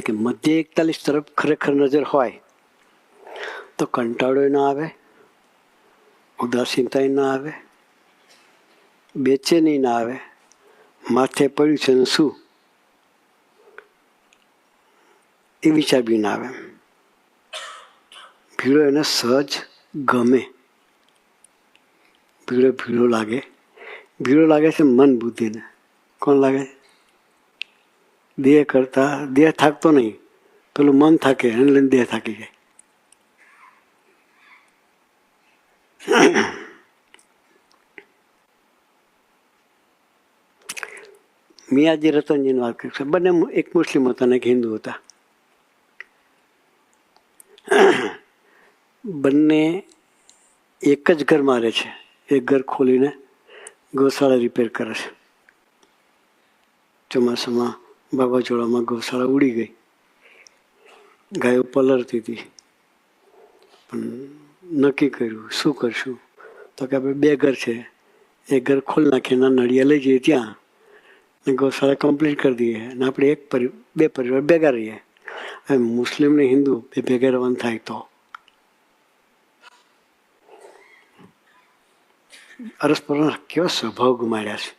કે મધ્ય 41 તરફ ખરેખર નજર હોય તો કંટાળો ના આવે, ઉદાસીનતા ના આવે, બેચેની ના આવે, માથે પડ્યું છે ને શું એ વિચાર બી ના આવે. ભીડો એને સહજ ગમે. ભીડો લાગે. ભીડો લાગે છે મન બુદ્ધિને. કોણ લાગે? દેહ કરતા દેહ થાકતો નહીં, પેલું મન થાકે, એને લઈને દેહ થાકી જાય. મિયાજી રતનજીની વાત કરી છે. બંને એક મુસ્લિમ હતા અને એક હિન્દુ હતા. બંને એક જ ઘરમાં રહે છે. એક ઘર ખોલીને ગૌશાળા રિપેર કરે છે. ચોમાસામાં વાવાઝોડામાં ગૌશાળા ઉડી ગઈ, ગાયો પલળતી હતી. પણ નક્કી કર્યું શું કરશું, તો કે આપણે બે ઘર છે, એક ઘર ખોલી નાખીએ, નળિયા લઈ જઈએ ત્યાં, ગૌશાળા કમ્પ્લીટ કરી દઈએ અને આપણે બે પરિવાર ભેગા રહીએ. હવે મુસ્લિમ ને હિન્દુ બે ભેગા રહેવાનું થાય તો અરસપરસ કેવા સ્વભાવ ગુમાડ્યા છે.